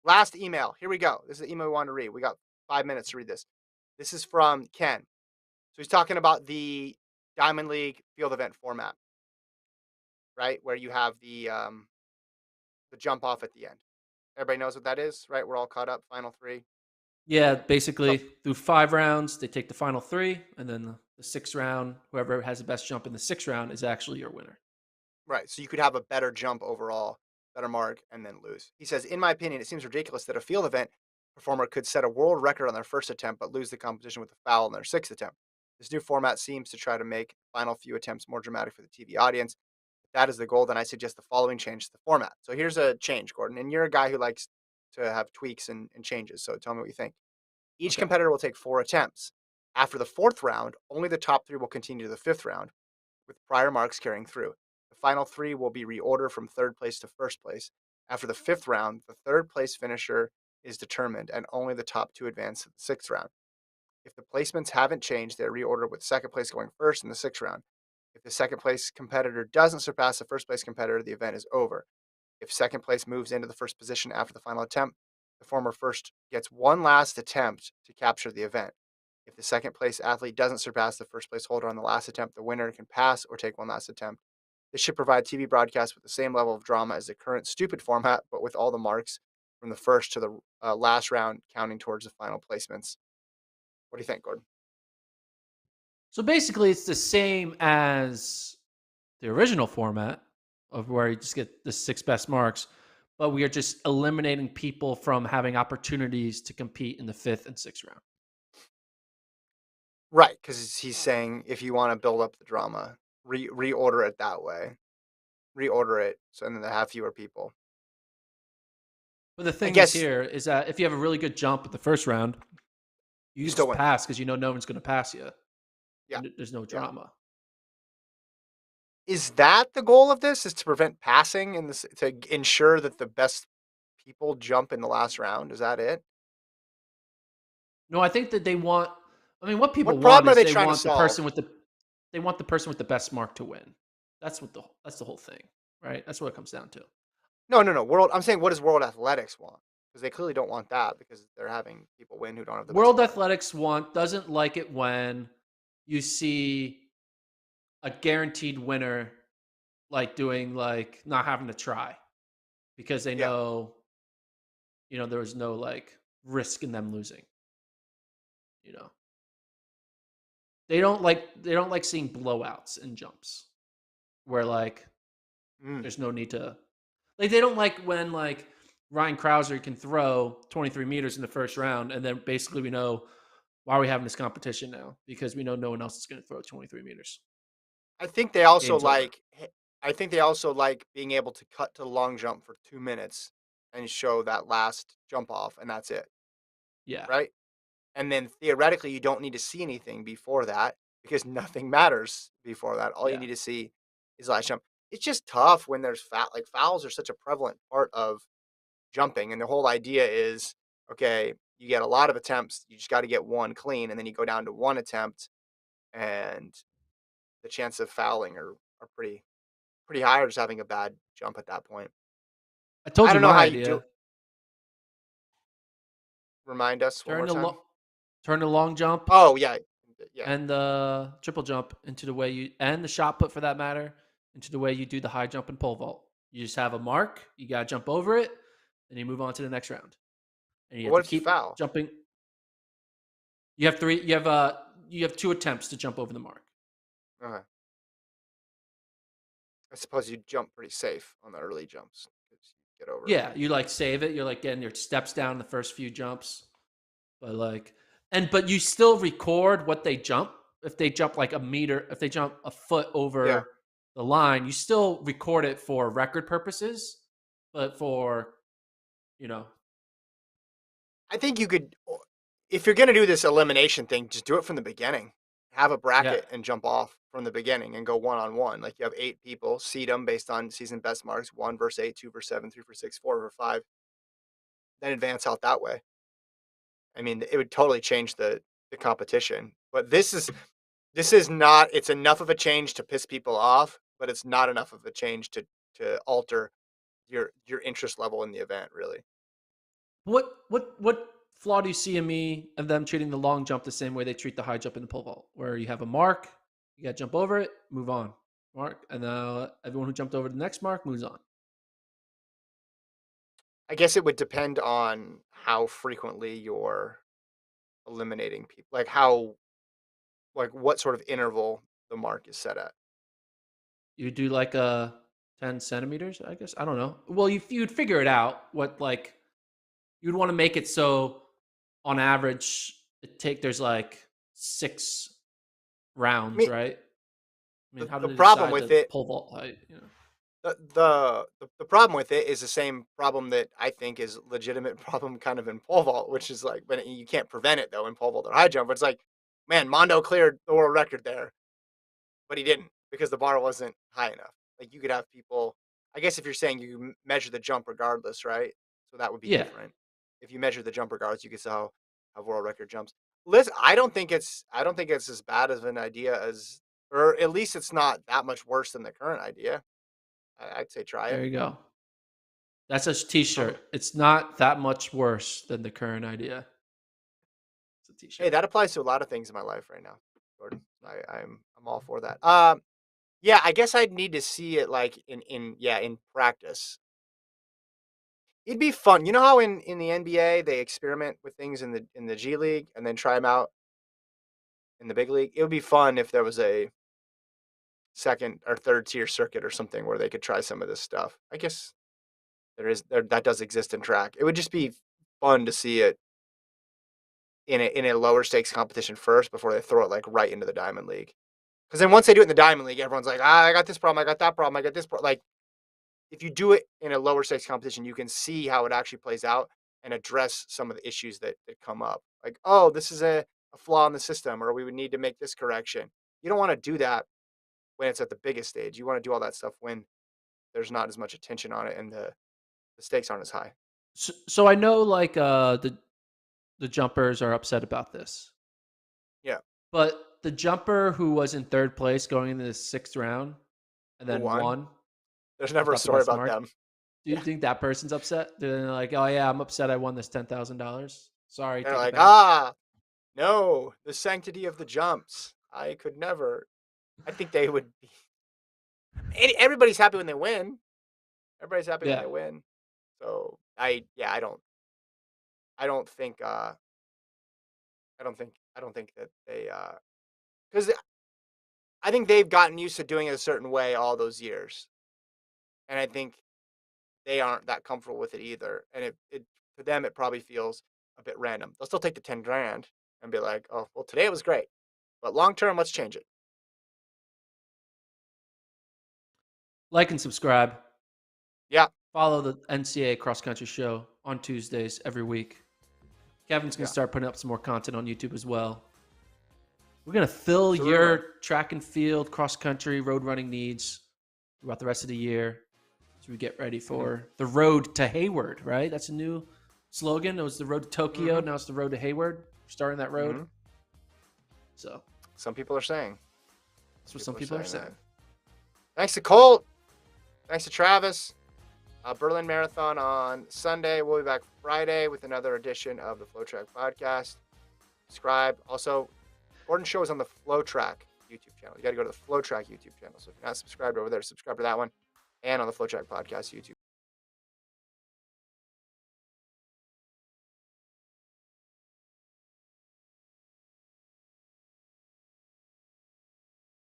Last email. Here we go. This is the email we want to read. We got 5 minutes to read this. This is from Ken. So he's talking about the Diamond League field event format, right? Where you have the jump off at the end. Everybody knows what that is, right? We're all caught up. Final three. Yeah, So basically through 5 rounds, they take the final three, and then the sixth round, whoever has the best jump in the sixth round is actually your winner. right. So you could have a better jump overall, better mark, and then lose. He says, in my opinion, it seems ridiculous that a field event performer could set a world record on their first attempt but lose the competition with a foul on their sixth attempt. This new format seems to try to make the final few attempts more dramatic for the TV audience. If that is the goal, then I suggest the following change to the format. So here's a change, Gordon. And you're a guy who likes to have tweaks and changes. So tell me what you think. Each Okay. competitor will take 4 attempts. After the fourth round, only the top three will continue to the fifth round, with prior marks carrying through. The final three will be reordered from third place to first place. After the fifth round, the third place finisher is determined, and only the top two advance to the sixth round. If the placements haven't changed, they're reordered with second place going first in the sixth round. If the second place competitor doesn't surpass the first place competitor, the event is over. If second place moves into the first position after the final attempt, the former first gets one last attempt to capture the event. If the second place athlete doesn't surpass the first place holder on the last attempt, the winner can pass or take one last attempt. This should provide TV broadcasts with the same level of drama as the current stupid format, but with all the marks from the first to the last round counting towards the final placements. What do you think, Gordon? So basically, it's the same as the original format of where you just get the six best marks, but we are just eliminating people from having opportunities to compete in the fifth and sixth round. Right, because he's saying if you want to build up the drama, reorder it that way. Reorder it so then they have fewer people. But the I thing is guess here is that if you have a really good jump at the first round, you you still just win. pass because you know no one's going to pass you, Yeah, and there's no yeah. drama. Is that the goal of this? Is to prevent passing in this to ensure that the best people jump in the last round? Is that it? No, I think that they want. I mean, what people What want problem are is they they trying to want the person solve? with the they want the person with the best mark to win. That's the whole thing, right? That's what it comes down to. No, no, no. World. I'm saying, what does World Athletics want? Because they clearly don't want that because they're having people win who don't have the best World mark. Athletics want doesn't like it when you see a guaranteed winner like doing like not having to try because they Yeah, know there was no like risk in them losing. You know they don't like seeing blowouts in jumps where like mm. there's no need to like they don't like when like Ryan Krauser can throw 23 meters in the first round and then basically we know why are we having this competition now because we know no one else is going to throw 23 meters. I think they also Game's over. like. I think they also like being able to cut to the long jump for 2 minutes and show that last jump off, and that's it, Yeah. right? And then theoretically, you don't need to see anything before that because nothing matters before that. All you Yeah. need to see is last jump. It's just tough when there's like fouls are such a prevalent part of jumping, and the whole idea is okay. You get a lot of attempts, you just got to get one clean, and then you go down to one attempt, and the chance of fouling are pretty high, or just having a bad jump at that point. I told I you don't know my how you do. idea. Remind us one Turn more the time. turn the long jump Oh yeah, yeah. and the triple jump into the way you and the shot put for that matter into the way you do the high jump and pole vault. You just have a mark, you got to jump over it, and you move on to the next round. And you But have what to if you keep foul? jumping. You have two attempts to jump over the mark. Okay. I suppose you jump pretty safe on the early jumps. 'Cause you get over it Yeah, pretty you easy. like save it. You're like getting your steps down the first few jumps, but like, but you still record what they jump. If they jump like a meter, if they jump a foot Yeah. over the line, you still record it for record purposes. But for you know, I think you could, if you're going to do this elimination thing, just do it from the beginning. Have a yeah, bracket and jump off from the beginning and go 1-on-1. Like you have 8 people, seed them based on season best marks 1 versus 8, 2 versus 7, 3 versus 6, 4 versus 5, then advance out that way. I mean, it would totally change the competition. But this is not, it's enough of a change to piss people off, but it's not enough of a change to alter your interest level in the event, really. What flaw do you see in me of them treating the long jump the same way they treat the high jump in the pole vault, where you have a mark, you got to jump over it, move on, mark, and now everyone who jumped over the next mark moves on. I guess it would depend on how frequently you're eliminating people, like what sort of interval the mark is set at. You do like a 10 centimeters, I guess. I don't know. Well, you'd figure it out. What like you'd want to make it so on average there's like 6 rounds, I mean, right? I mean, how do the they problem decide with the it pole vault height? You know? the problem with it is the same problem that I think is legitimate problem kind of in pole vault, which is like when you can't prevent it though in pole vault or high jump. It's like, man, Mondo cleared the world record there, but he didn't because the bar wasn't high enough. Like you could have people. I guess if you're saying you measure the jump regardless, right? So that would be Yeah, different. If you measure the jump regardless, you could still have world record jumps. Listen, I don't think it's as bad of an idea as, or at least it's not that much worse than the current idea. I'd say try it. there you go. That's a Um, T-shirt. It's not that much worse than the current idea. It's a Hey, T-shirt. that applies to a lot of things in my life right now, Jordan. I'm all for that. Yeah, I guess I'd need to see it like in practice. It'd be fun. You know how in the NBA they experiment with things in the G League and then try them out in the big league. It would be fun if there was a second or third tier circuit or something where they could try some of this stuff. I guess there that does exist in track. It would just be fun to see it in a lower stakes competition first before they throw it like right into the Diamond League. Because then once they do it in the Diamond League, everyone's like, I got this problem, I got that problem, I got this problem. Like if you do it in a lower stakes competition, you can see how it actually plays out and address some of the issues that come up. Like, oh, this is a flaw in the system, or we would need to make this correction. You don't want to do that when it's at the biggest stage. You want to do all that stuff when there's not as much attention on it and the stakes aren't as high. So I know like the jumpers are upset about this, Yeah. but the jumper who was in third place going into the sixth round and Who then won? won There's and never a got the story best about mark. them. Do you Yeah. think that person's upset? They're like, oh yeah, I'm upset. I won this $10,000. Sorry, They're take it like, back. no, the sanctity of the jumps. I could never. I think they would be. Everybody's happy when they win. Everybody's happy when Yeah. they win. So yeah, I don't think I don't think that they because I think they've gotten used to doing it a certain way all those years, and I think they aren't that comfortable with it either. And it to them it probably feels a bit random. They'll still take the 10 grand and be like, oh well, today it was great, but long term, let's change it. Like and subscribe. Yeah, Follow the NCAA Cross Country Show on Tuesdays every week. Kevin's going to yeah. start putting up some more content on YouTube as well. We're going to fill It's a rumor. your track and field, cross country, road running needs throughout the rest of the year as we get ready Hmm. for the road to Hayward, right? That's a new slogan. It was the road to Tokyo. Hmm. Now it's the road to Hayward. We're starting that road. Hmm. So Some people are saying. that's Some what some people are people are saying saying. that. Thanks to Colt. Thanks to Travis. Berlin Marathon on Sunday. We'll be back Friday with another edition of the FloTrack podcast. Subscribe. Also, Gordon's show is on the FloTrack YouTube channel. You got to go to the FloTrack YouTube channel. So if you're not subscribed over there, subscribe to that one and on the FloTrack podcast YouTube.